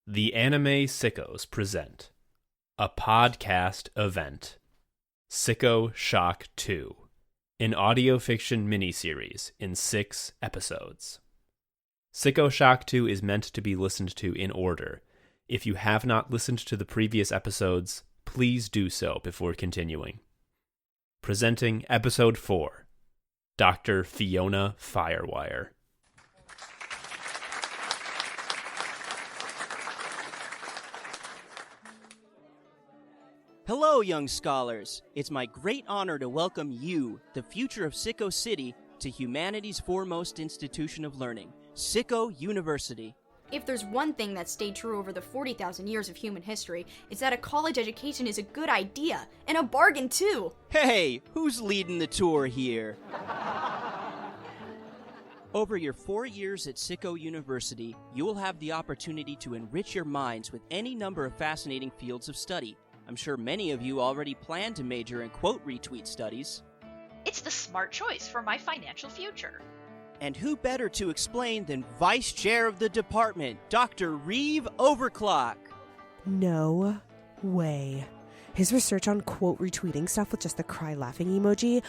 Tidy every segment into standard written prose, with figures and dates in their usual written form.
The Anime Sickos present a podcast event, Sicko Shock 2, an audio fiction miniseries in 6 episodes. Sicko Shock 2 is meant to be listened to in order. If you have not listened to the previous episodes, please do so before continuing. Presenting Episode 4, Dr. Fiona Firewire. Hello, young scholars. It's my great honor to welcome you, the future of Sicko City, to humanity's foremost institution of learning, Sicko University. If there's one thing that stayed true over the 40,000 years of human history, it's that a college education is a good idea, and a bargain too! Hey, who's leading the tour here? Over your 4 years at Sicko University, you will have the opportunity to enrich your minds with any number of fascinating fields of study. I'm sure many of you already plan to major in quote retweet studies. It's the smart choice for my financial future. And who better to explain than Vice Chair of the department, Dr. Reeve Overclock? No way. His research on quote retweeting stuff with just the cry laughing emoji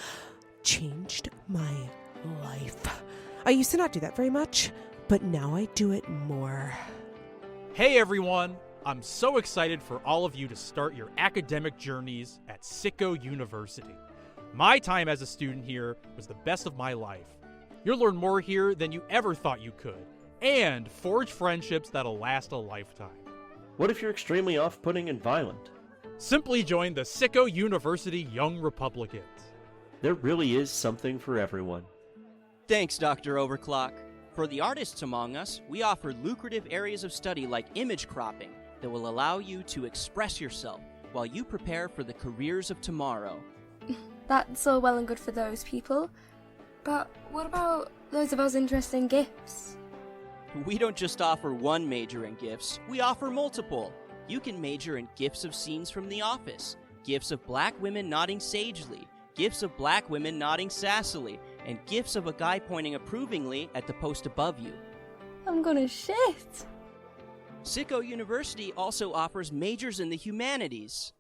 changed my life. I used to not do that very much, but now I do it more. Hey everyone! I'm so excited for all of you to start your academic journeys at Sicko University. My time as a student here was the best of my life. You'll learn more here than you ever thought you could, and forge friendships that'll last a lifetime. What if you're extremely off-putting and violent? Simply join the Sicko University Young Republicans. There really is something for everyone. Thanks, Dr. Overclock. For the artists among us, we offer lucrative areas of study like image cropping that will allow you to express yourself while you prepare for the careers of tomorrow. That's all well and good for those people, but what about those of us interested in gifts? We don't just offer one major in gifts, we offer multiple. You can major in gifts of scenes from The Office, gifts of black women nodding sagely, gifts of black women nodding sassily, and gifts of a guy pointing approvingly at the post above you. I'm gonna shit. Sicko University also offers majors in the humanities.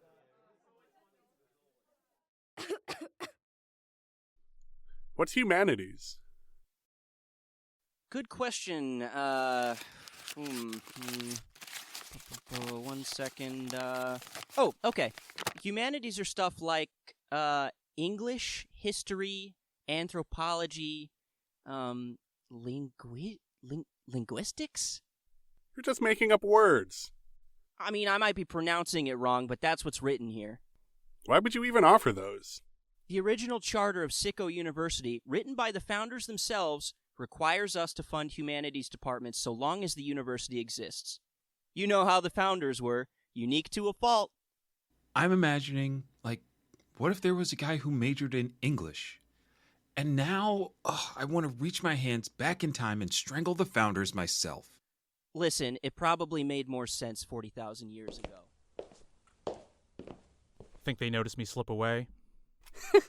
What's humanities? Good question. 1 second. Oh, okay. Humanities are stuff like English, history, anthropology, linguistics? You're just making up words. I mean, I might be pronouncing it wrong, but that's what's written here. Why would you even offer those? The original charter of Sicko University, written by the founders themselves, requires us to fund humanities departments so long as the university exists. You know how the founders were, unique to a fault. I'm imagining, what if there was a guy who majored in English? And now, I want to reach my hands back in time and strangle the founders myself. Listen, it probably made more sense 40,000 years ago. Think they noticed me slip away?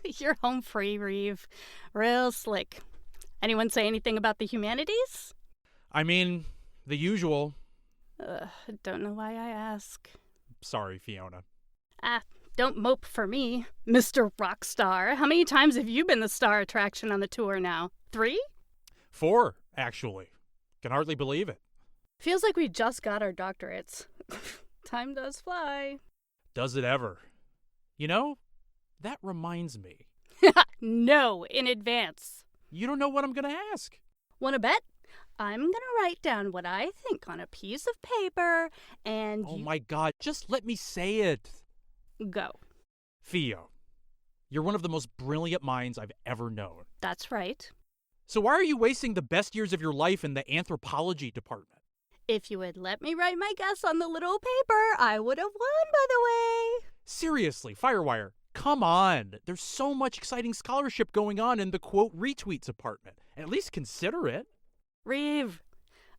You're home free, Reeve. Real slick. Anyone say anything about the humanities? I mean, the usual. Don't know why I ask. Sorry, Fiona. Don't mope for me, Mr. Rockstar. How many times have you been the star attraction on the tour now? 3? 4, actually. Can hardly believe it. Feels like we just got our doctorates. Time does fly. Does it ever? You know, that reminds me. No, in advance. You don't know what I'm going to ask. Want to bet? I'm going to write down what I think on a piece of paper, and Oh my God, just let me say it. Go. Theo, you're one of the most brilliant minds I've ever known. That's right. So why are you wasting the best years of your life in the anthropology department? If you had let me write my guess on the little paper, I would have won, by the way. Seriously, Firewire, come on. There's so much exciting scholarship going on in the quote retweets department. At least consider it. Reeve,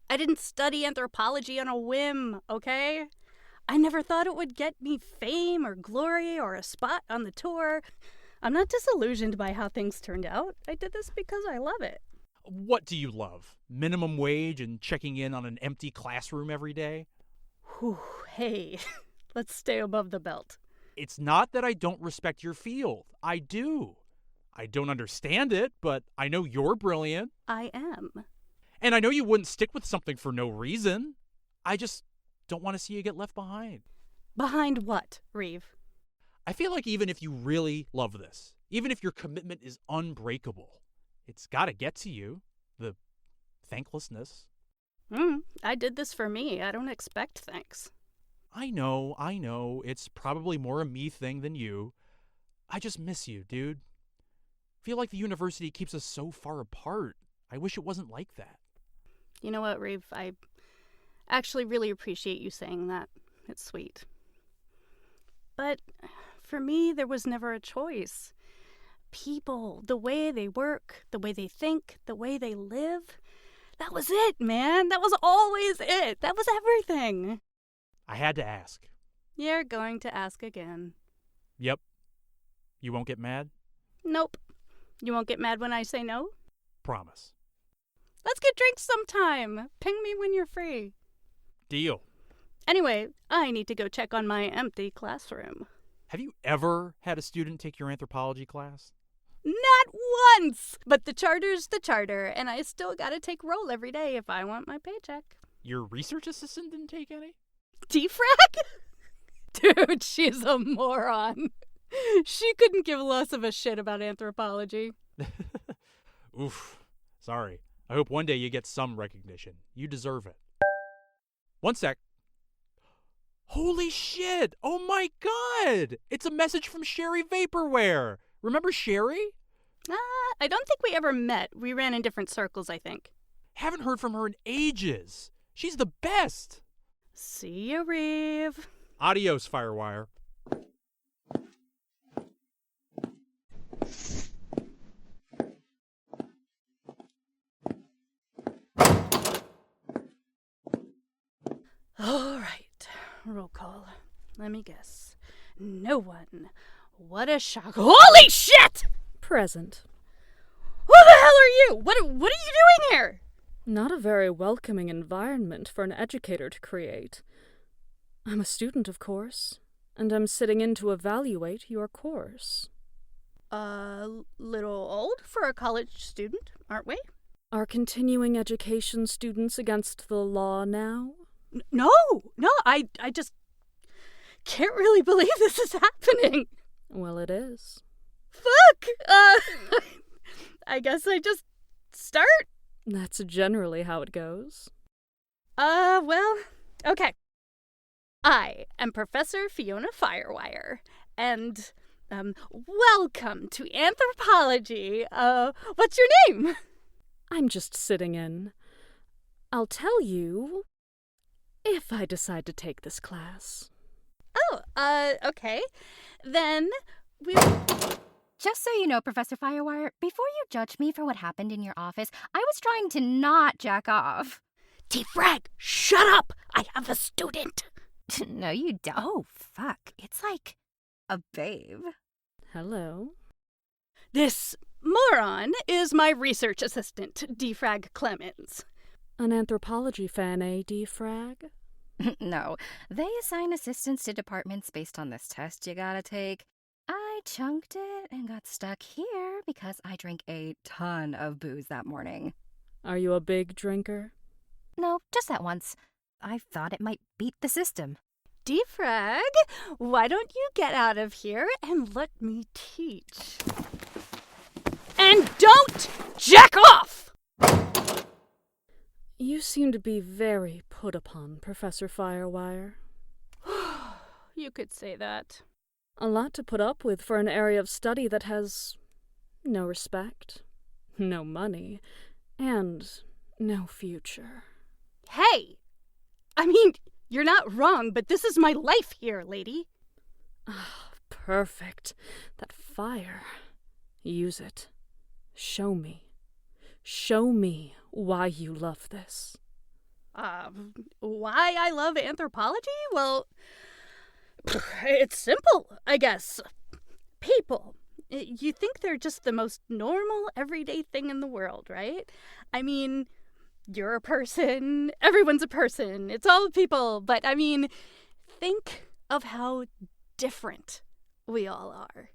I didn't study anthropology on a whim, okay? I never thought it would get me fame or glory or a spot on the tour. I'm not disillusioned by how things turned out. I did this because I love it. What do you love? Minimum wage and checking in on an empty classroom every day? Whew, hey, let's stay above the belt. It's not that I don't respect your field. I do. I don't understand it, but I know you're brilliant. I am. And I know you wouldn't stick with something for no reason. I just don't want to see you get left behind. Behind what, Reeve? I feel like even if you really love this, even if your commitment is unbreakable, it's got to get to you. The thanklessness. I did this for me. I don't expect thanks. I know. It's probably more a me thing than you. I just miss you, dude. Feel like the university keeps us so far apart. I wish it wasn't like that. You know what, Reeve? I actually really appreciate you saying that. It's sweet. But for me, there was never a choice. People, the way they work, the way they think, the way they live, that was it, man. That was always it. That was everything. I had to ask. You're going to ask again. Yep. You won't get mad? Nope. You won't get mad when I say no? Promise. Let's get drinks sometime. Ping me when you're free. Deal. Anyway, I need to go check on my empty classroom. Have you ever had a student take your anthropology class? Not once! But the charter's the charter, and I still gotta take roll every day if I want my paycheck. Your research assistant didn't take any? Defrag? Dude, she's a moron. She couldn't give less of a shit about anthropology. Oof. Sorry. I hope one day you get some recognition. You deserve it. One sec. Holy shit! Oh my god! It's a message from Sherry Vaporware. Remember Sherry? I don't think we ever met. We ran in different circles, I think. Haven't heard from her in ages. She's the best. See ya, Reeve. Adios, Firewire. All right. Roll call. Let me guess. No one. What a shock. Holy shit! Present. Who the hell are you? What are you doing here? Not a very welcoming environment for an educator to create. I'm a student, of course, and I'm sitting in to evaluate your course. Little old for a college student, aren't we? Are continuing education students against the law now? No, I just can't really believe this is happening. Well, it is. Fuck! I guess I just start? That's generally how it goes. Well, okay. I am Professor Fiona Firewire, and, welcome to anthropology. What's your name? I'm just sitting in. I'll tell you if I decide to take this class. Oh, okay. Then Just so you know, Professor Firewire, before you judge me for what happened in your office, I was trying to not jack off. Defrag, shut up! I have a student! No, you don't. Oh, fuck. It's like a babe. Hello. This moron is my research assistant, Defrag Clemens. An anthropology fan, eh, Defrag? No, they assign assistants to departments based on this test you gotta take. I chunked it and got stuck here because I drank a ton of booze that morning. Are you a big drinker? No, just that once. I thought it might beat the system. Defrag, why don't you get out of here and let me teach? And don't jack off! You seem to be very put upon, Professor Firewire. You could say that. A lot to put up with for an area of study that has no respect, no money, and no future. Hey! I mean, you're not wrong, but this is my life here, lady. Ah, perfect. That fire. Use it. Show me. Show me why you love this. Why I love anthropology? Well, it's simple, I guess. People. You think they're just the most normal, everyday thing in the world, right? I mean, you're a person, everyone's a person, it's all people, but I mean, think of how different we all are.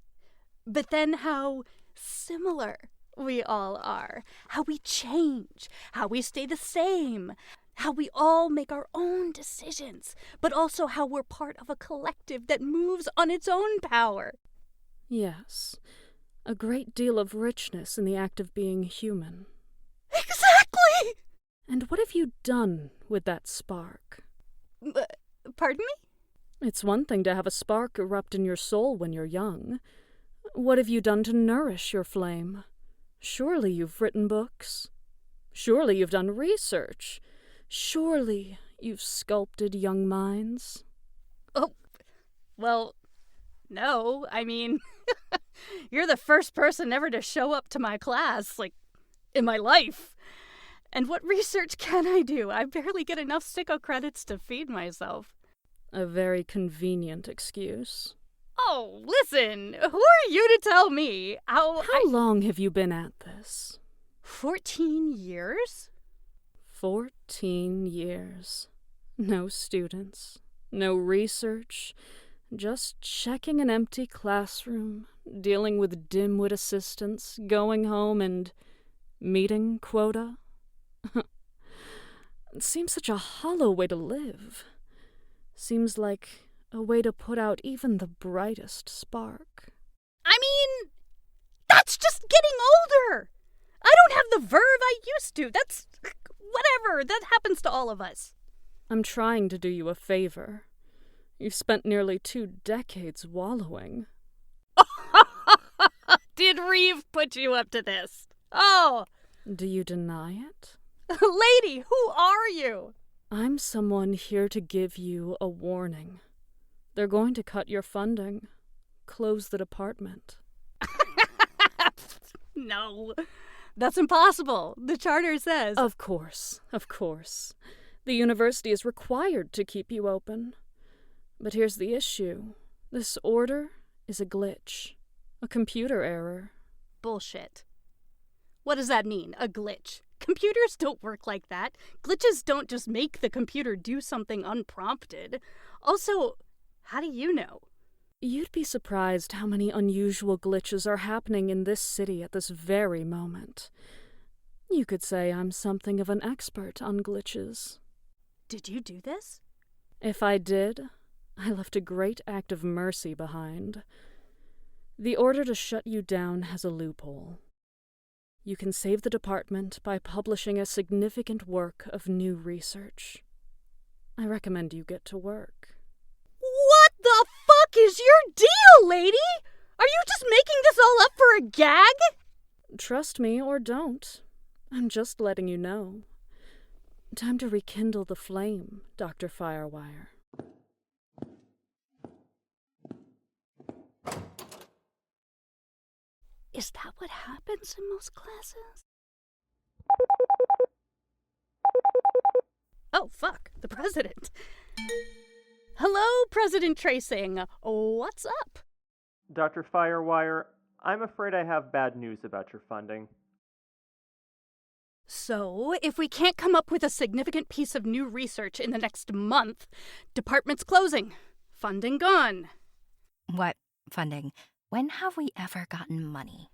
But then how similar we all are. How we change, how we stay the same, how we all make our own decisions, but also how we're part of a collective that moves on its own power. Yes, a great deal of richness in the act of being human. Exactly! And what have you done with that spark? Pardon me? It's one thing to have a spark erupt in your soul when you're young. What have you done to nourish your flame? Surely you've written books. Surely you've done research. Surely you've sculpted young minds. Oh, well, no. I mean, you're the first person ever to show up to my class, like, in my life. And what research can I do? I barely get enough Sicko credits to feed myself. A very convenient excuse. Oh, listen, who are you to tell me How long have you been at this? 14 years? 14 years. No students, no research, just checking an empty classroom, dealing with dim-wit assistants, going home and meeting quota. It seems such a hollow way to live. Seems like a way to put out even the brightest spark. I mean, that's just getting older. I don't have the verve I used to. That's whatever. That happens to all of us. I'm trying to do you a favor. You've spent nearly 2 decades wallowing. Did Reeve put you up to this? Oh. Do you deny it? Lady, who are you? I'm someone here to give you a warning. They're going to cut your funding. Close the department. No, that's impossible. The charter says... Of course. The university is required to keep you open. But here's the issue. This order is a glitch. A computer error. Bullshit. What does that mean, a glitch? Computers don't work like that. Glitches don't just make the computer do something unprompted. Also, how do you know? You'd be surprised how many unusual glitches are happening in this city at this very moment. You could say I'm something of an expert on glitches. Did you do this? If I did, I left a great act of mercy behind. The order to shut you down has a loophole. You can save the department by publishing a significant work of new research. I recommend you get to work. What the fuck is your deal, lady? Are you just making this all up for a gag? Trust me or don't. I'm just letting you know. Time to rekindle the flame, Dr. Firewire. Is that what happens in most classes? Oh, fuck, the president. Hello, President Tracing. What's up? Dr. Firewire, I'm afraid I have bad news about your funding. So, if we can't come up with a significant piece of new research in the next month, department's closing. Funding gone. What funding? When have we ever gotten money?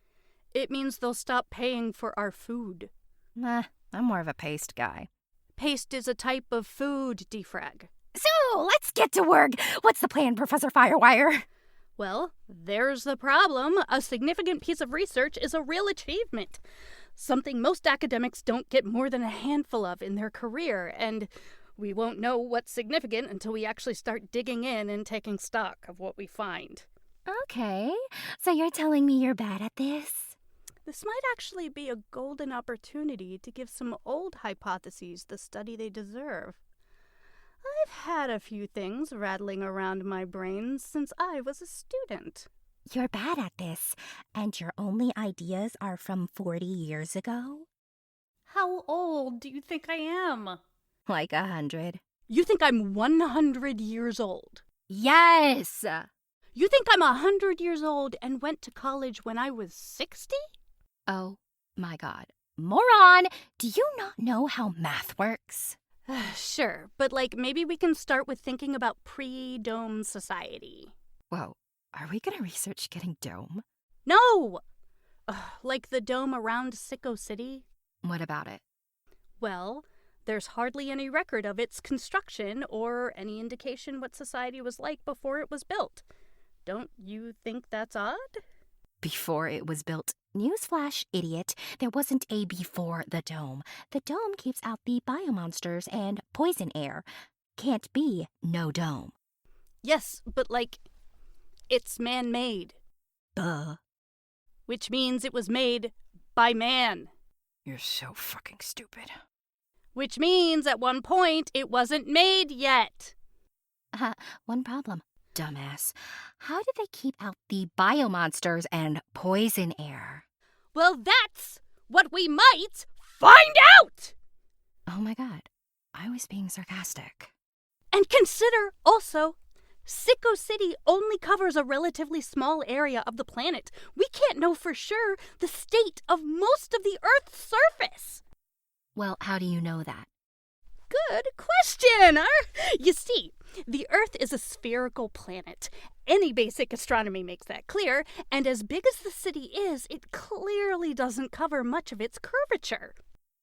It means they'll stop paying for our food. Nah, I'm more of a paste guy. Paste is a type of food, defrag. So, let's get to work. What's the plan, Professor Firewire? Well, there's the problem. A significant piece of research is a real achievement. Something most academics don't get more than a handful of in their career, and we won't know what's significant until we actually start digging in and taking stock of what we find. Okay, so you're telling me you're bad at this? This might actually be a golden opportunity to give some old hypotheses the study they deserve. I've had a few things rattling around my brain since I was a student. You're bad at this, and your only ideas are from 40 years ago? How old do you think I am? Like 100. You think I'm 100 years old? Yes! You think I'm 100 years old and went to college when I was 60? Oh my God. Moron, do you not know how math works? Sure, but maybe we can start with thinking about pre-dome society. Whoa, are we gonna research getting dome? No! Like the dome around Sicko City? What about it? Well, there's hardly any record of its construction or any indication what society was like before it was built. Don't you think that's odd? Before it was built. Newsflash, idiot. There wasn't a before the dome. The dome keeps out the biomonsters and poison air. Can't be no dome. Yes, but it's man-made. Duh. Which means it was made by man. You're so fucking stupid. Which means at one point it wasn't made yet. One problem, dumbass. How did they keep out the biomonsters and poison air? Well, that's what we might find out! Oh my god, I was being sarcastic. And consider also, Sicko City only covers a relatively small area of the planet. We can't know for sure the state of most of the Earth's surface. Well, how do you know that? Good question! You see, the Earth is a spherical planet. Any basic astronomy makes that clear, and as big as the city is, it clearly doesn't cover much of its curvature.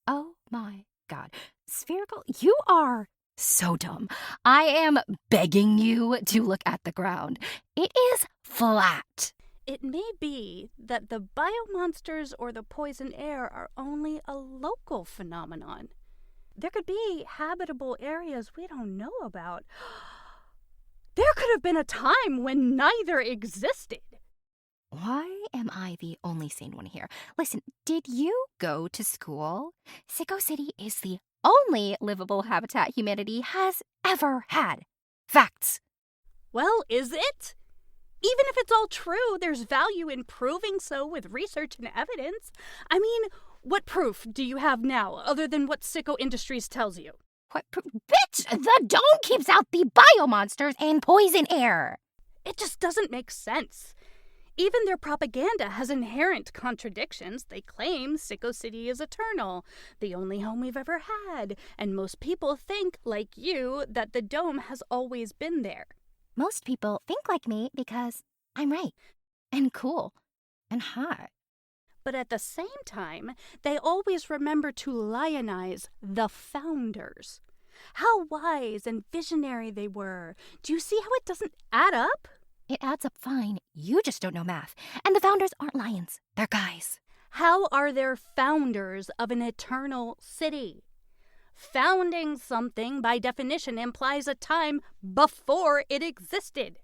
Oh my god. Spherical? You are so dumb. I am begging you to look at the ground. It is flat. It may be that the biomonsters or the poison air are only a local phenomenon. There could be habitable areas we don't know about. There could have been a time when neither existed. Why am I the only sane one here? Listen, did you go to school? Sicko City is the only livable habitat humanity has ever had. Facts. Well, is it? Even if it's all true, there's value in proving so with research and evidence. I mean, what proof do you have now, other than what Sicko Industries tells you? What bitch! The dome keeps out the biomonsters and poison air. It just doesn't make sense. Even their propaganda has inherent contradictions. They claim Sicko City is eternal, the only home we've ever had, and most people think, like you, that the dome has always been there. Most people think like me because I'm right, and cool, and hot. But at the same time, they always remember to lionize the founders. How wise and visionary they were. Do you see how it doesn't add up? It adds up fine. You just don't know math. And the founders aren't lions. They're guys. How are there founders of an eternal city? Founding something, by definition, implies a time before it existed.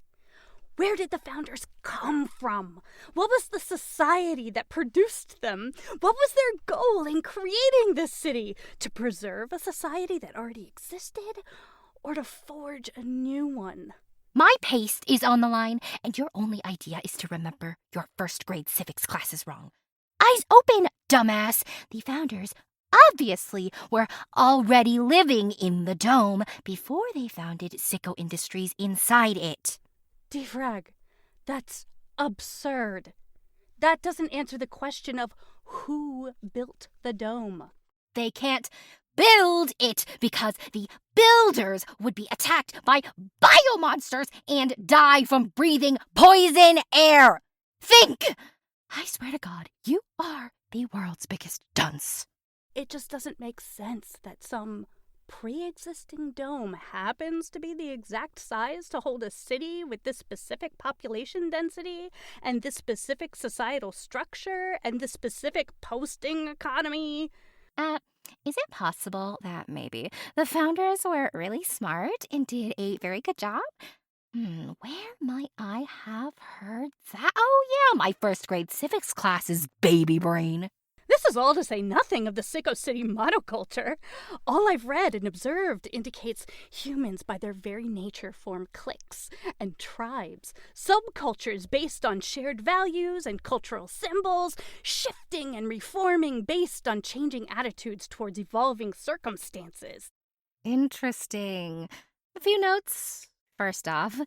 Where did the founders come from? What was the society that produced them? What was their goal in creating this city? To preserve a society that already existed? Or to forge a new one? My paste is on the line, and your only idea is to remember your first grade civics classes wrong. Eyes open, dumbass! The founders obviously were already living in the dome before they founded Sicko Industries inside it. Defrag, that's absurd. That doesn't answer the question of who built the dome. They can't build it because the builders would be attacked by biomonsters and die from breathing poison air. Think! I swear to God, you are the world's biggest dunce. It just doesn't make sense that some pre-existing dome happens to be the exact size to hold a city with this specific population density and this specific societal structure and this specific posting economy. Is it possible that maybe the founders were really smart and did a very good job? Where might I have heard that? Oh yeah, my first grade civics class's baby brain. This is all to say nothing of the Sicko City monoculture. All I've read and observed indicates humans by their very nature form cliques and tribes, subcultures based on shared values and cultural symbols, shifting and reforming based on changing attitudes towards evolving circumstances. Interesting. A few notes. First off,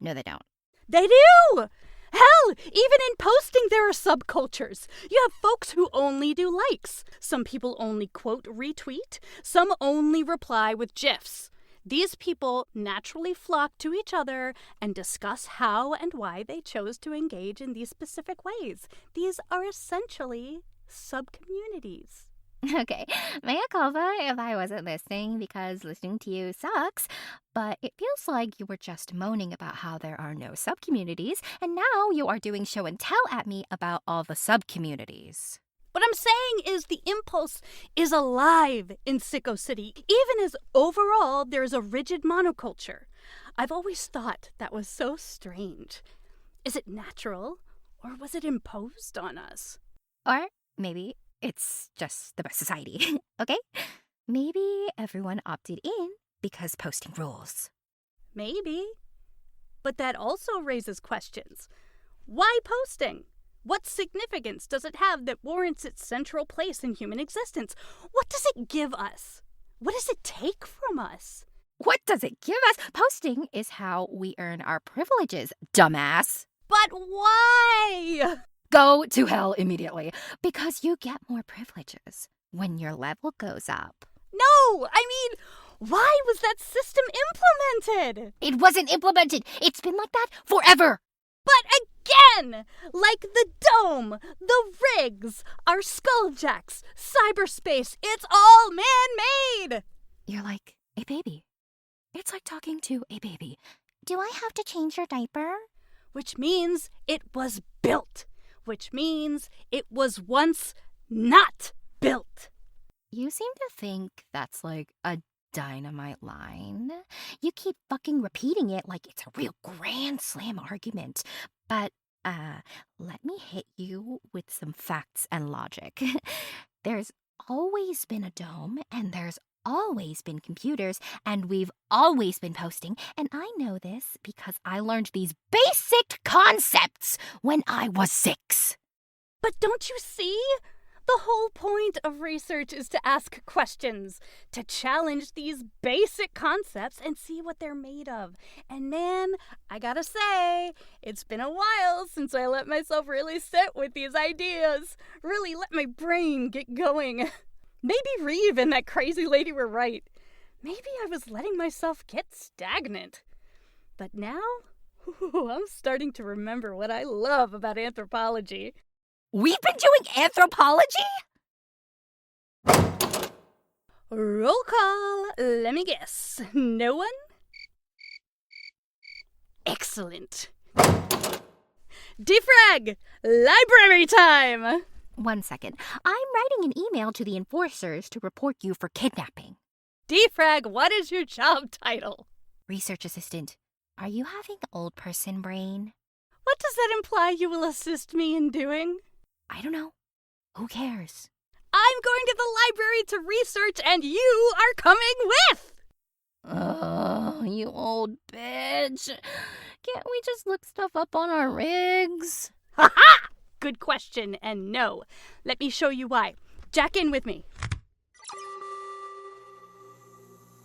no they don't. They do! Hell, even in posting there are subcultures. You have folks who only do likes. Some people only quote retweet. Some only reply with GIFs. These people naturally flock to each other and discuss how and why they chose to engage in these specific ways. These are essentially subcommunities. Okay, mea culpa if I wasn't listening because listening to you sucks, but it feels like you were just moaning about how there are no subcommunities, and now you are doing show and tell at me about all the subcommunities. What I'm saying is the impulse is alive in Sicko City, even as overall there's a rigid monoculture. I've always thought that was so strange. Is it natural, or was it imposed on us? Or maybe it's just the best society, okay? Maybe everyone opted in because posting rules. Maybe. But that also raises questions. Why posting? What significance does it have that warrants its central place in human existence? What does it give us? What does it take from us? What does it give us? Posting is how we earn our privileges, dumbass. But why? Go to hell immediately, because you get more privileges when your level goes up. No! I mean, why was that system implemented? It wasn't implemented. It's been like that forever. But again, like the dome, the rigs, our skulljacks, cyberspace, it's all man-made. You're like a baby. It's like talking to a baby. Do I have to change your diaper? Which means it was built. Which means it was once not built. You seem to think that's like a dynamite line. You keep fucking repeating it like it's a real grand slam argument. But, let me hit you with some facts and logic. There's always been a dome, and there's always been computers, and we've always been posting, and I know this because I learned these basic concepts when I was 6. But don't you see? The whole point of research is to ask questions, to challenge these basic concepts and see what they're made of. And man, I gotta say, it's been a while since I let myself really sit with these ideas, really let my brain get going. Maybe Reeve and that crazy lady were right. Maybe I was letting myself get stagnant. But now, I'm starting to remember what I love about anthropology. We've been doing anthropology? Roll call. Let me guess. No one? Excellent. Defrag! Library time! 1 second. I'm writing an email to the enforcers to report you for kidnapping. Defrag, what is your job title? Research assistant. Are you having old person brain? What does that imply you will assist me in doing? I don't know. Who cares? I'm going to the library to research, and you are coming with! Oh, you old bitch. Can't we just look stuff up on our rigs? Ha-ha! Good question, and no. Let me show you why. Jack in with me.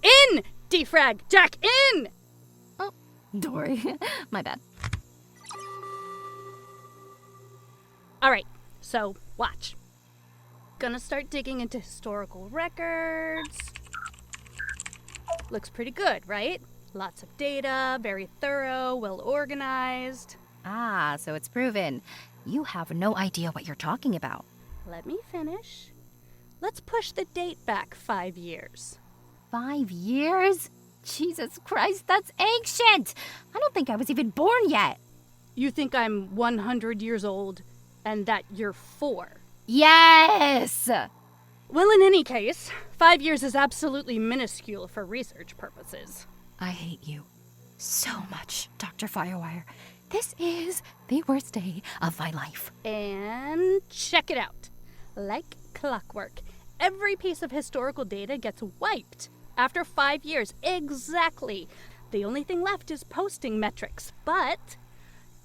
In! Defrag! Jack in! Oh, Dory. My bad. Alright, so watch. Gonna start digging into historical records. Looks pretty good, right? Lots of data, very thorough, well organized. Ah, so it's proven. You have no idea what you're talking about. Let me finish. Let's push the date back 5 years. 5 years? Jesus Christ, that's ancient! I don't think I was even born yet. You think I'm 100 years old and that you're 4? Yes! Well, in any case, 5 years is absolutely minuscule for research purposes. I hate you so much, Dr. Firewire. This is the worst day of my life. And check it out. Like clockwork, every piece of historical data gets wiped after 5 years. Exactly. The only thing left is posting metrics, but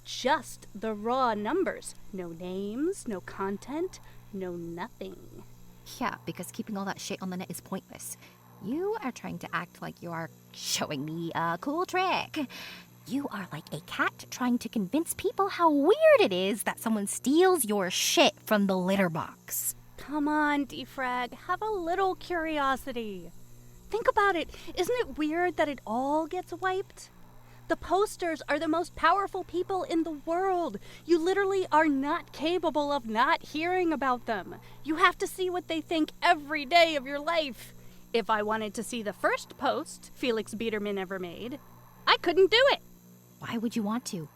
just the raw numbers. No names, no content, no nothing. Yeah, because keeping all that shit on the net is pointless. You are trying to act like you are showing me a cool trick. You are like a cat trying to convince people how weird it is that someone steals your shit from the litter box. Come on, Defrag, have a little curiosity. Think about it. Isn't it weird that it all gets wiped? The posters are the most powerful people in the world. You literally are not capable of not hearing about them. You have to see what they think every day of your life. If I wanted to see the first post Felix Biederman ever made, I couldn't do it. Why would you want to?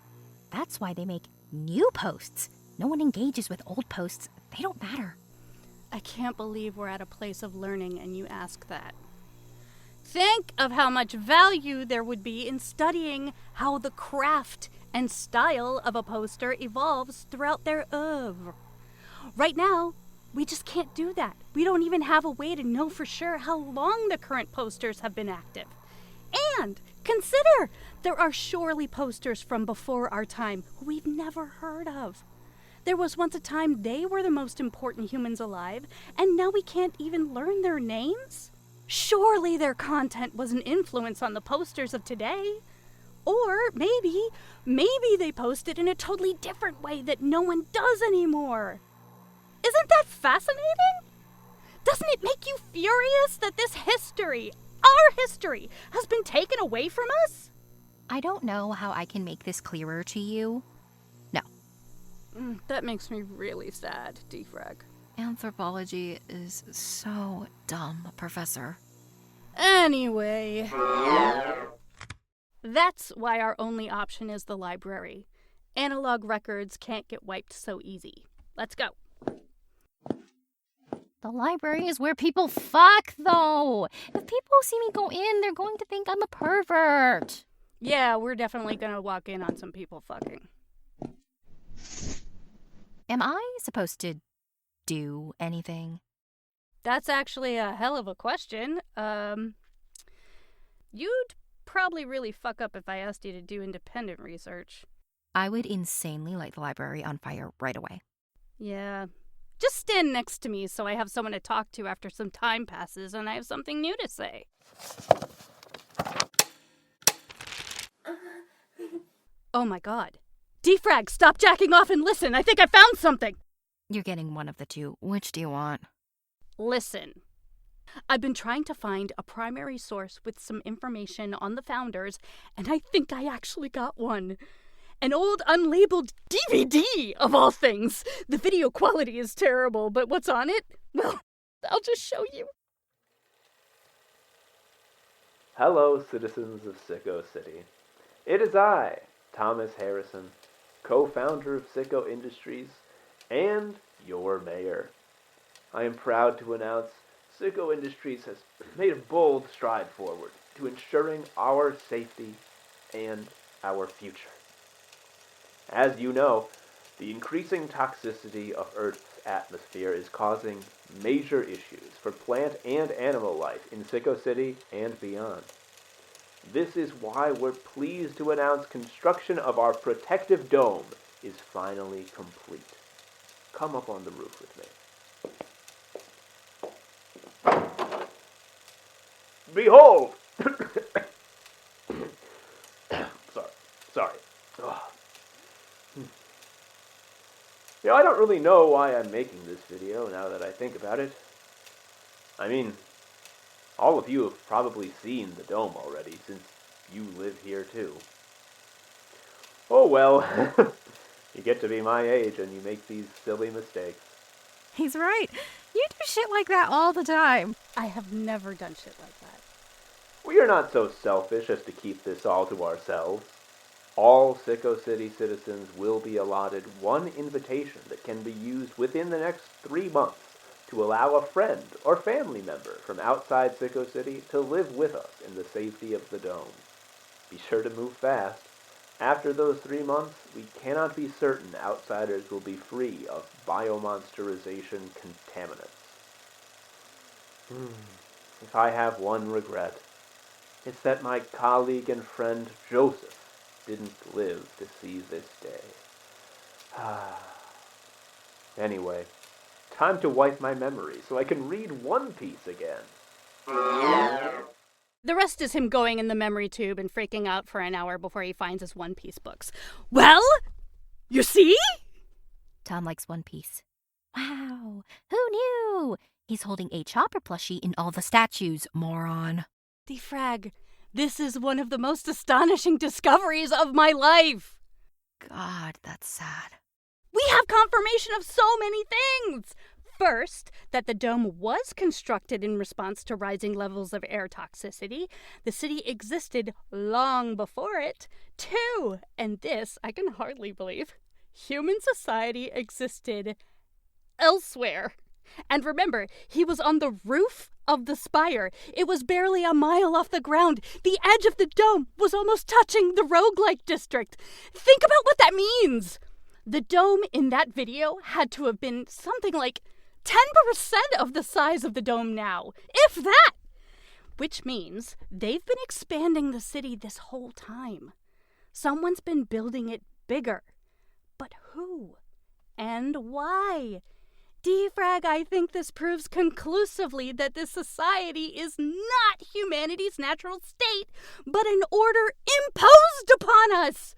That's why they make new posts. No one engages with old posts. They don't matter. I can't believe we're at a place of learning and you ask that. Think of how much value there would be in studying how the craft and style of a poster evolves throughout their oeuvre. Right now, we just can't do that. We don't even have a way to know for sure how long the current posters have been active. And consider, there are surely posters from before our time who we've never heard of. There was once a time they were the most important humans alive, and now we can't even learn their names? Surely their content was an influence on the posters of today. Or maybe they posted in a totally different way that no one does anymore. Isn't that fascinating? Doesn't it make you furious that this history, our history, has been taken away from us? I don't know how I can make this clearer to you. No. That makes me really sad, Defrag. Anthropology is so dumb, Professor. Anyway, that's why our only option is the library. Analog records can't get wiped so easy. Let's go. The library is where people fuck, though. If people see me go in, they're going to think I'm a pervert. Yeah, we're definitely gonna walk in on some people fucking. Am I supposed to do anything? That's actually a hell of a question. You'd probably really fuck up if I asked you to do independent research. I would insanely light the library on fire right away. Yeah. Just stand next to me so I have someone to talk to after some time passes and I have something new to say. Oh my god. Defrag, stop jacking off and listen. I think I found something. You're getting one of the two. Which do you want? Listen. I've been trying to find a primary source with some information on the founders, and I think I actually got one. An old unlabeled DVD, of all things. The video quality is terrible, but what's on it? Well, I'll just show you. Hello, citizens of Sicko City. It is I, Thomas Harrison, co-founder of Sicko Industries, and your mayor. I am proud to announce Sicko Industries has made a bold stride forward to ensuring our safety and our future. As you know, the increasing toxicity of Earth's atmosphere is causing major issues for plant and animal life in Sicko City and beyond. This is why we're pleased to announce construction of our protective dome is finally complete. Come up on the roof with me. Behold! Sorry. I don't really know why I'm making this video now that I think about it. I mean, all of you have probably seen the dome already since you live here too. Oh well, you get to be my age and you make these silly mistakes. He's right. You do shit like that all the time. I have never done shit like that. We are not so selfish as to keep this all to ourselves. All Sicko City citizens will be allotted one invitation that can be used within the next 3 months to allow a friend or family member from outside Sicko City to live with us in the safety of the dome. Be sure to move fast. After those 3 months, we cannot be certain outsiders will be free of biomonsterization contaminants. If I have one regret, it's that my colleague and friend Joseph didn't live to see this day. Anyway, time to wipe my memory so I can read One Piece again. The rest is him going in the memory tube and freaking out for an hour before he finds his One Piece books. Well, you see? Tom likes One Piece. Wow, who knew? He's holding a Chopper plushie in all the statues, moron. Defrag, this is one of the most astonishing discoveries of my life. God, that's sad. We have confirmation of so many things. First, that the dome was constructed in response to rising levels of air toxicity. The city existed long before it. Two, and this I can hardly believe, human society existed elsewhere. And remember, he was on the roof of the spire. It was barely a mile off the ground. The edge of the dome was almost touching the roguelike district. Think about what that means. The dome in that video had to have been something like 10% of the size of the dome now, if that. Which means they've been expanding the city this whole time. Someone's been building it bigger. But who? And why? Defrag, I think this proves conclusively that this society is not humanity's natural state, but an order imposed upon us.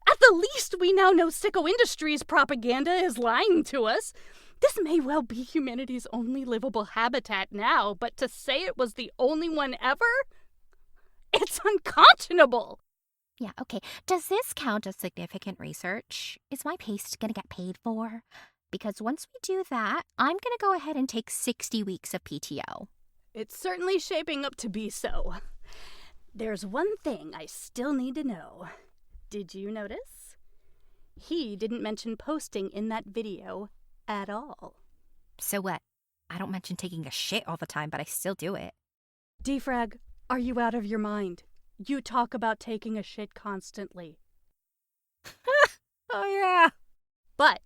At the least, we now know Sicko Industries' propaganda is lying to us. This may well be humanity's only livable habitat now, but to say it was the only one ever? It's unconscionable! Yeah, okay. Does this count as significant research? Is my paste gonna get paid for? Because once we do that, I'm gonna go ahead and take 60 weeks of PTO. It's certainly shaping up to be so. There's one thing I still need to know. Did you notice? He didn't mention posting in that video at all. So what? I don't mention taking a shit all the time, but I still do it. Defrag, are you out of your mind? You talk about taking a shit constantly. Oh, yeah. But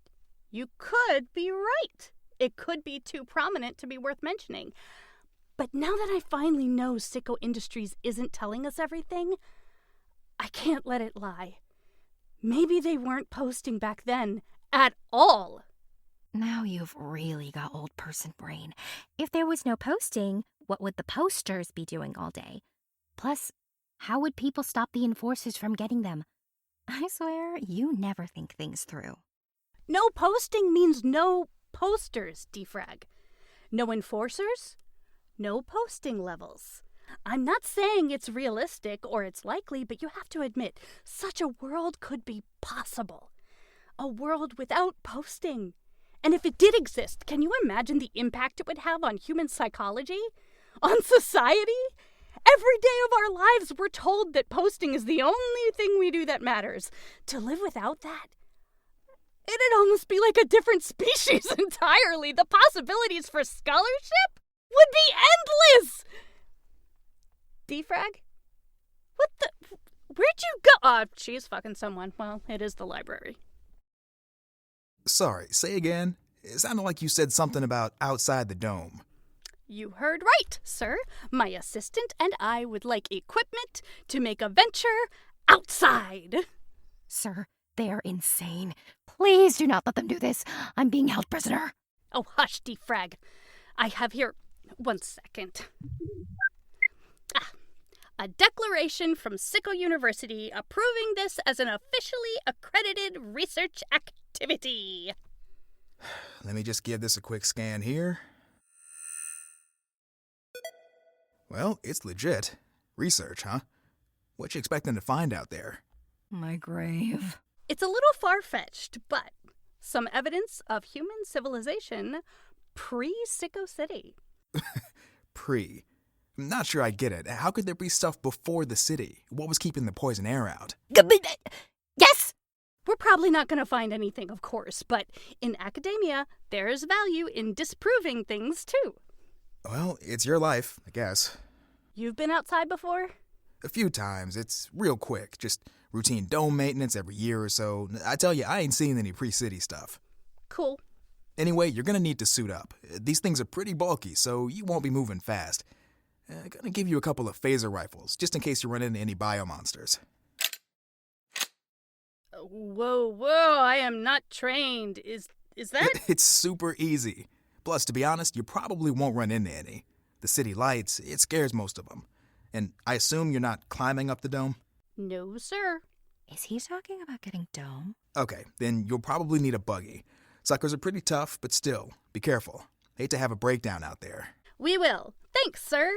you could be right. It could be too prominent to be worth mentioning. But now that I finally know Sicko Industries isn't telling us everything, I can't let it lie. Maybe they weren't posting back then at all. Now you've really got old person brain. If there was no posting, what would the posters be doing all day? Plus, how would people stop the enforcers from getting them? I swear, you never think things through. No posting means no posters, Defrag. No enforcers, no posting levels. I'm not saying it's realistic or it's likely, but you have to admit, such a world could be possible. A world without posting. And if it did exist, can you imagine the impact it would have on human psychology? On society? Every day of our lives, we're told that posting is the only thing we do that matters. To live without that? It'd almost be like a different species entirely. The possibilities for scholarship would be endless! Defrag? What the... Where'd you go? She's fucking someone. Well, it is the library. Sorry, say again? It sounded like you said something about outside the dome. You heard right, sir. My assistant and I would like equipment to make a venture outside. Sir, they're insane. Please do not let them do this. I'm being held prisoner. Oh, hush, Defrag. I have here... 1 second. A declaration from Sicko University approving this as an officially accredited research activity. Let me just give this a quick scan here. Well, it's legit. Research, huh? What you expecting to find out there? My grave. It's a little far-fetched, but some evidence of human civilization pre-Sicko City. Pre. I'm not sure I get it. How could there be stuff before the city? What was keeping the poison air out? Yes! We're probably not going to find anything, of course, but in academia, there's value in disproving things, too. Well, it's your life, I guess. You've been outside before? A few times. It's real quick. Just routine dome maintenance every year or so. I tell you, I ain't seen any pre-city stuff. Cool. Anyway, you're gonna need to suit up. These things are pretty bulky, so you won't be moving fast. I'm gonna give you a couple of phaser rifles, just in case you run into any biomonsters. Whoa, I am not trained. Is that? It's super easy. Plus, to be honest, you probably won't run into any. The city lights, it scares most of them. And I assume you're not climbing up the dome? No, sir. Is he talking about getting dome? Okay, then you'll probably need a buggy. Suckers are pretty tough, but still, be careful. Hate to have a breakdown out there. We will. Thanks, sir.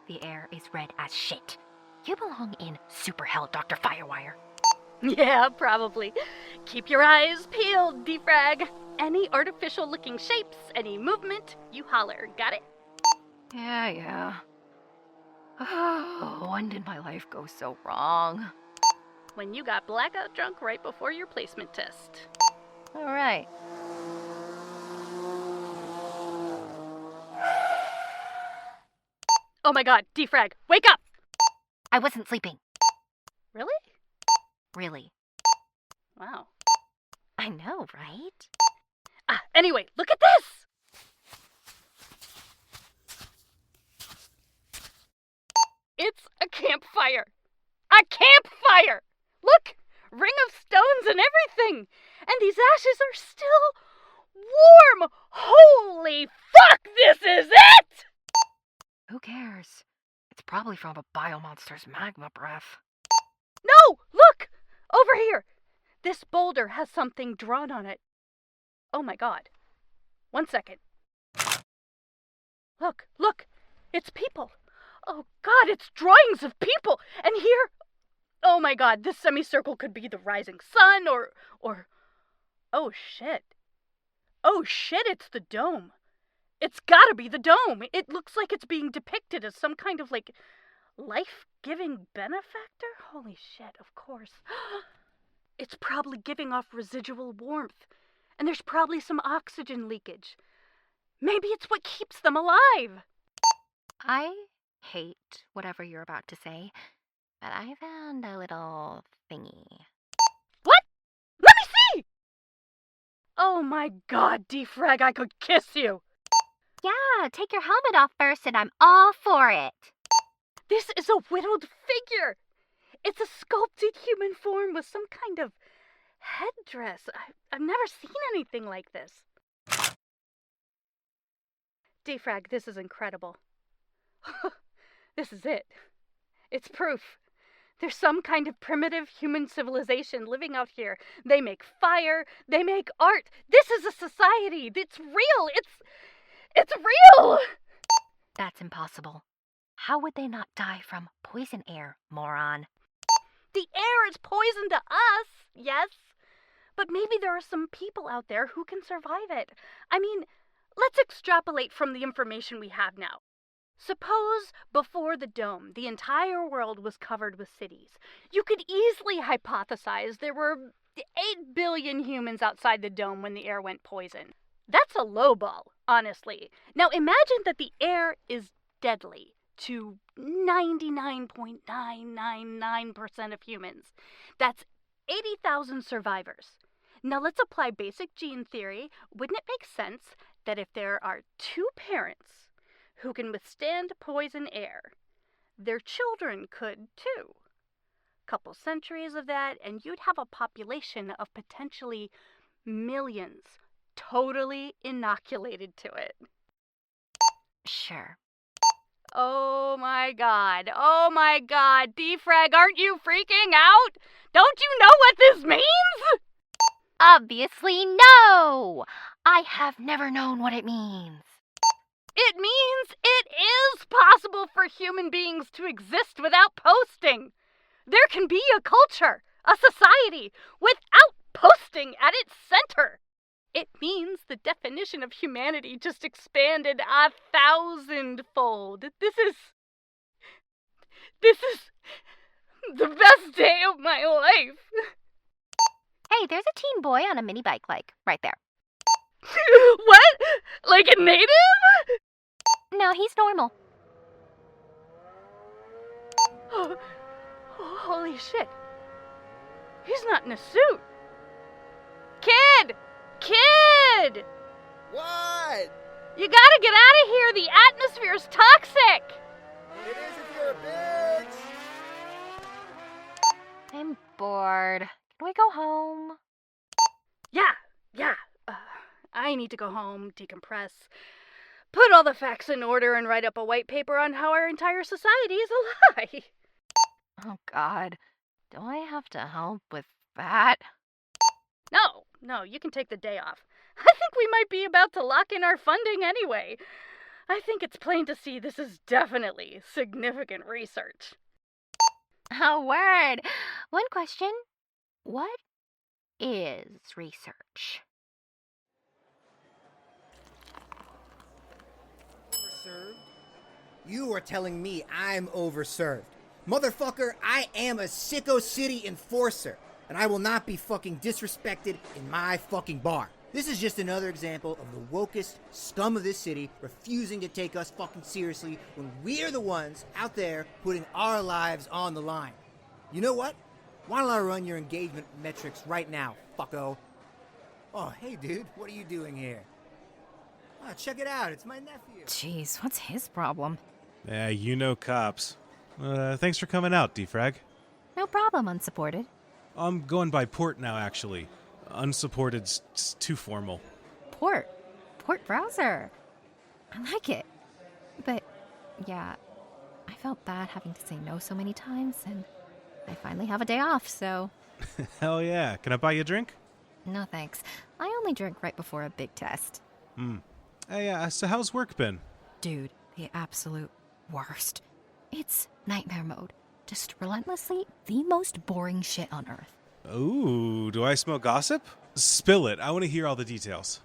The air is red as shit. You belong in super hell, Dr. Firewire. Yeah, probably. Keep your eyes peeled, Defrag. Any artificial-looking shapes, any movement, you holler. Got it? Yeah. Oh, when did my life go so wrong? When you got blackout drunk right before your placement test. All right. Oh my god, Defrag, wake up! I wasn't sleeping. Really? Really. Wow. I know, right? Anyway, look at this! It's a campfire! A campfire! Look! Ring of stones and everything! And these ashes are still warm! Holy fuck, this is it! Who cares? It's probably from a biomonster's magma breath. No! Look! Over here! This boulder has something drawn on it. Oh my god. 1 second. Look! It's people! Oh god, it's drawings of people! And here... Oh my god, this semicircle could be the rising sun, or... Oh shit. Oh shit, it's the dome. It's gotta be the dome! It looks like it's being depicted as some kind of, like, life-giving benefactor? Holy shit, of course. It's probably giving off residual warmth. And there's probably some oxygen leakage. Maybe it's what keeps them alive. I hate whatever you're about to say, but I found a little thingy. What? Let me see! Oh my god, Defrag, I could kiss you! Yeah, take your helmet off first and I'm all for it. This is a whittled figure! It's a sculpted human form with some kind of headdress. I've never seen anything like this. Defrag, this is incredible. This is it. It's proof. There's some kind of primitive human civilization living out here. They make fire. They make art. This is a society. It's real. It's real! That's impossible. How would they not die from poison air, moron? The air is poison to us, yes. But maybe there are some people out there who can survive it. I mean, let's extrapolate from the information we have now. Suppose before the dome, the entire world was covered with cities. You could easily hypothesize there were 8 billion humans outside the dome when the air went poison. That's a low ball, honestly. Now imagine that the air is deadly to 99.999% of humans. That's 80,000 survivors. Now let's apply basic gene theory. Wouldn't it make sense that if there are 2 parents who can withstand poison air, their children could too? Couple centuries of that, and you'd have a population of potentially millions totally inoculated to it. Sure. Oh my god, Defrag, aren't you freaking out? Don't you know what this means? Obviously no! I have never known what it means. It means it is possible for human beings to exist without posting. There can be a culture, a society, without posting at its center. It means the definition of humanity just expanded 1,000-fold. This is the best day of my life. Hey, there's a teen boy on a mini bike, like, right there. What? Like a native? No, he's normal. Oh, holy shit. He's not in a suit. Kid! What? You gotta get out of here! The atmosphere's toxic! It is if you're a bitch! I'm bored. Can we go home? Yeah. I need to go home, decompress, put all the facts in order, and write up a white paper on how our entire society is a lie. Oh, God. Do I have to help with that? No, you can take the day off. I think we might be about to lock in our funding anyway. I think it's plain to see this is definitely significant research. Oh, word. One question. What is research? Overserved? You are telling me I'm overserved. Motherfucker, I am a Sicko City enforcer, and I will not be fucking disrespected in my fucking bar. This is just another example of the wokest scum of this city refusing to take us fucking seriously when we're the ones out there putting our lives on the line. You know what? Why don't I run your engagement metrics right now, fucko? Oh, hey dude, what are you doing here? Oh, check it out, it's my nephew. Jeez, what's his problem? Yeah, you know cops. Thanks for coming out, Defrag. No problem, unsupported. I'm going by Port now, actually. Unsupported's too formal. Port browser. I like it. But, yeah, I felt bad having to say no so many times, and I finally have a day off, so... Hell yeah. Can I buy you a drink? No thanks. I only drink right before a big test. Hey, so how's work been? Dude, the absolute worst. It's nightmare mode. Just relentlessly the most boring shit on earth. Ooh, do I smell gossip? Spill it. I want to hear all the details.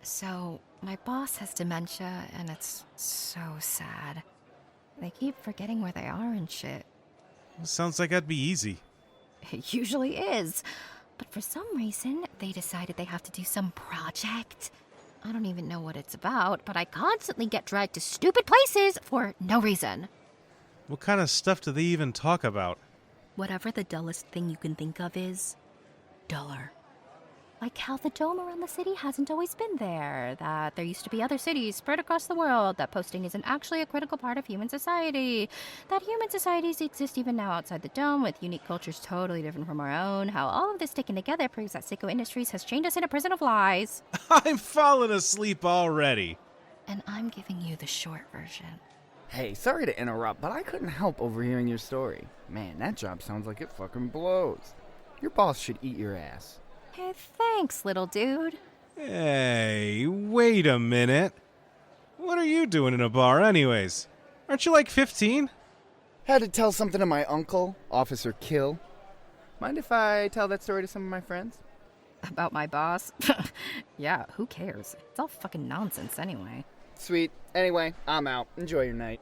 So, my boss has dementia, and it's so sad. They keep forgetting where they are and shit. Sounds like that'd be easy. It usually is. But for some reason, they decided they have to do some project. I don't even know what it's about, but I constantly get dragged to stupid places for no reason. What kind of stuff do they even talk about? Whatever the dullest thing you can think of is duller. Like how the dome around the city hasn't always been there, that there used to be other cities spread across the world, that posting isn't actually a critical part of human society, that human societies exist even now outside the dome with unique cultures totally different from our own, how all of this taken together proves that Sicko Industries has chained us in a prison of lies. I'm falling asleep already. And I'm giving you the short version. Hey, sorry to interrupt, but I couldn't help overhearing your story. Man, that job sounds like it fucking blows. Your boss should eat your ass. Hey, thanks, little dude. Hey, wait a minute. What are you doing in a bar anyways? Aren't you like 15? Had to tell something to my uncle, Officer Kill. Mind if I tell that story to some of my friends? About my boss? Yeah, who cares? It's all fucking nonsense anyway. Sweet. Anyway, I'm out. Enjoy your night.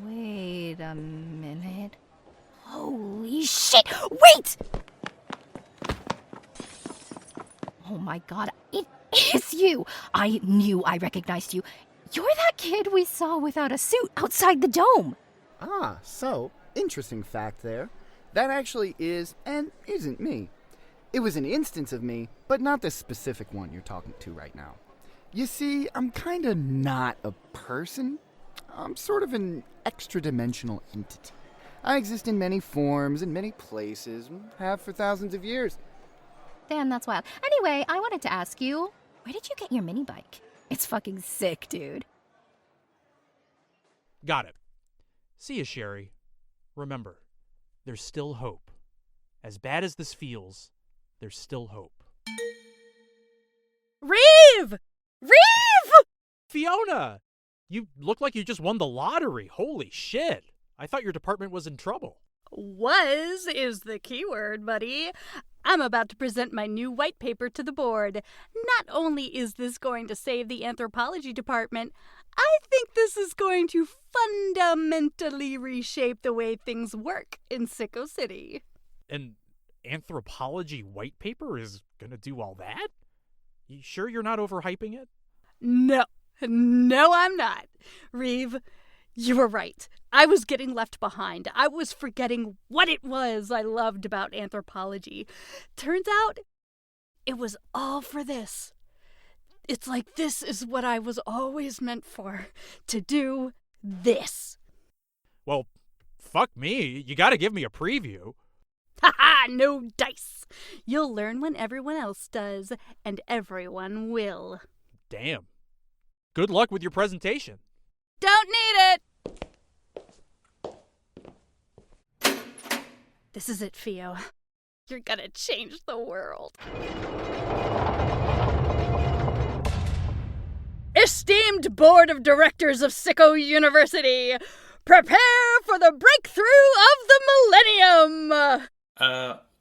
Wait a minute. Holy shit! Wait! Oh my god, it is you! I knew I recognized you. You're that kid we saw without a suit outside the dome! Ah, so, interesting fact there. That actually is and isn't me. It was an instance of me, but not the specific one you're talking to right now. You see, I'm kinda not a person. I'm sort of an extra-dimensional entity. I exist in many forms, in many places, and have for thousands of years. Damn, that's wild. Anyway, I wanted to ask you, where did you get your mini bike? It's fucking sick, dude. Got it. See ya, Sherry. Remember, there's still hope. As bad as this feels, there's still hope. Reeve! Reeve! Fiona! You look like you just won the lottery. Holy shit. I thought your department was in trouble. Was is the keyword, buddy. I'm about to present my new white paper to the board. Not only is this going to save the anthropology department, I think this is going to fundamentally reshape the way things work in Sicko City. An anthropology white paper is gonna do all that? You sure you're not overhyping it? No, I'm not. Reeve, you were right. I was getting left behind. I was forgetting what it was I loved about anthropology. Turns out, it was all for this. It's like this is what I was always meant for. To do this. Well, fuck me. You gotta give me a preview. Haha, no dice. You'll learn when everyone else does, and everyone will. Damn. Good luck with your presentation. Don't need it! This is it, Fio. You're gonna change the world. Esteemed Board of Directors of Sicko University, prepare for the breakthrough of the millennium!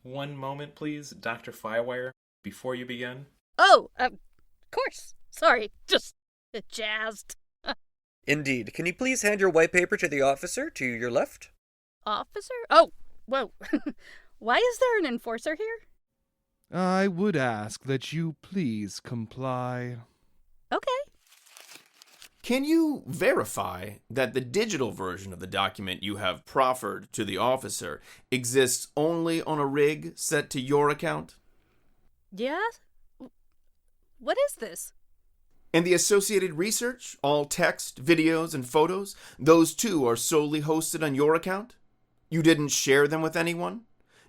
One moment, please, Dr. Firewire, before you begin. Oh, of course. Sorry, just jazzed. Indeed. Can you please hand your white paper to the officer to your left? Officer? Oh, whoa. Why is there an enforcer here? I would ask that you please comply. Okay. Can you verify that the digital version of the document you have proffered to the officer exists only on a rig set to your account? Yeah? What is this? And the associated research, all text, videos, and photos, those too are solely hosted on your account? You didn't share them with anyone?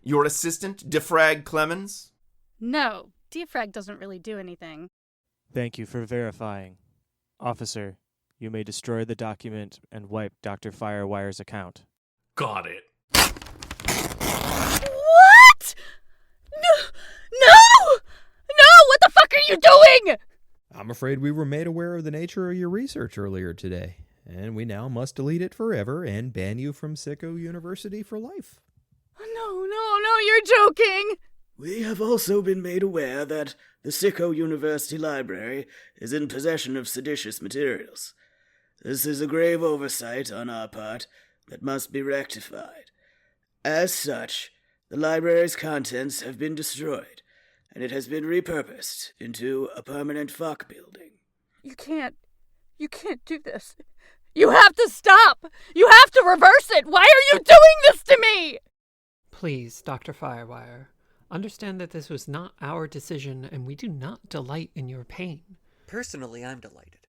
Your assistant, Defrag Clemens? No, defrag doesn't really do anything. Thank you for verifying. Officer, you may destroy the document and wipe Dr. Firewire's account. Got it. What? No! No! No! What the fuck are you doing? I'm afraid we were made aware of the nature of your research earlier today, and we now must delete it forever and ban you from Sicko University for life. No, you're joking! We have also been made aware that the Sicko University Library is in possession of seditious materials. This is a grave oversight on our part that must be rectified. As such, the library's contents have been destroyed, and it has been repurposed into a permanent fuck building. You can't do this. You have to stop! You have to reverse it! Why are you doing this to me? Please, Dr. Firewire, understand that this was not our decision and we do not delight in your pain. Personally, I'm delighted.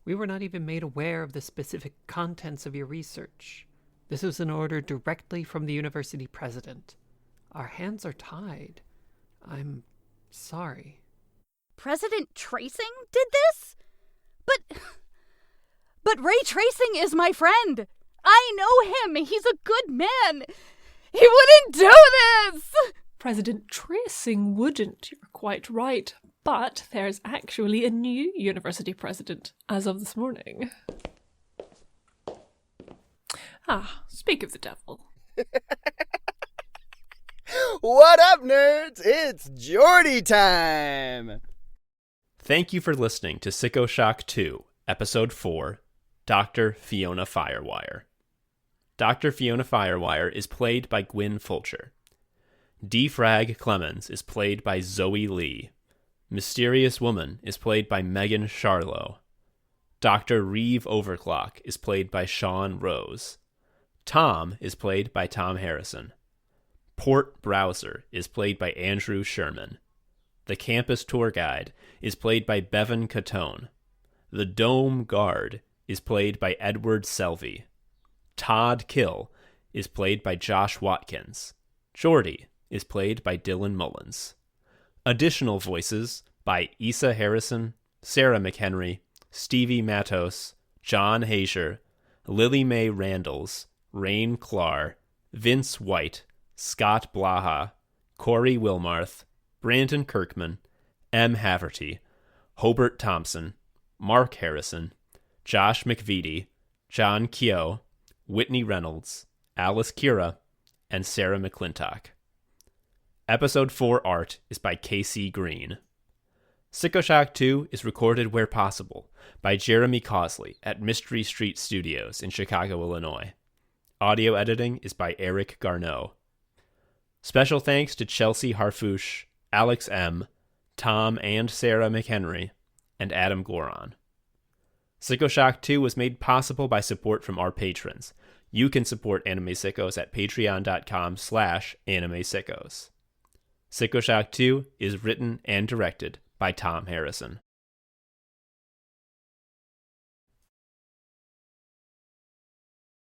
We were not even made aware of the specific contents of your research. This was an order directly from the university president. Our hands are tied. I'm sorry. President Tracing did this? But Ray Tracing is my friend. I know him. He's a good man. He wouldn't do this! President Tracing wouldn't, you're quite right. But there's actually a new university president as of this morning. Speak of the devil. What up, nerds? It's Jordy time! Thank you for listening to Sicko Shock 2, Episode 4, Dr. Fiona Firewire. Dr. Fiona Firewire is played by Gwyn Fulcher. Defrag Clemens is played by Zoe Lee. Mysterious Woman is played by Megan Charlo. Dr. Reeve Overclock is played by Sean Rose. Tom is played by Tom Harrison. Port Browser is played by Andrew Sherman. The Campus Tour Guide is played by Bevan Catone. The Dome Guard is played by Edward Selvey. Todd Kill is played by Josh Watkins. Jordy is played by Dylan Mullins. Additional voices by Issa Harrison, Sarah McHenry, Stevie Matos, John Hazier, Lily Mae Randalls, Rain Clar, Vince White, Scott Blaha, Corey Wilmarth, Brandon Kirkman, M. Haverty, Hobart Thompson, Mark Harrison, Josh McVitie, John Keogh, Whitney Reynolds, Alice Kira, and Sarah McClintock. Episode 4 art is by Casey Green. Sicko Shock 2 is recorded where possible by Jeremy Cosley at Mystery Street Studios in Chicago, Illinois. Audio editing is by Eric Garneau. Special thanks to Chelsea Harfouche, Alex M., Tom and Sarah McHenry, and Adam Goron. Sicko Shock 2 was made possible by support from our patrons. You can support Anime Sickos at patreon.com/animesickos. Sicko Shock 2 is written and directed by Tom Harrison.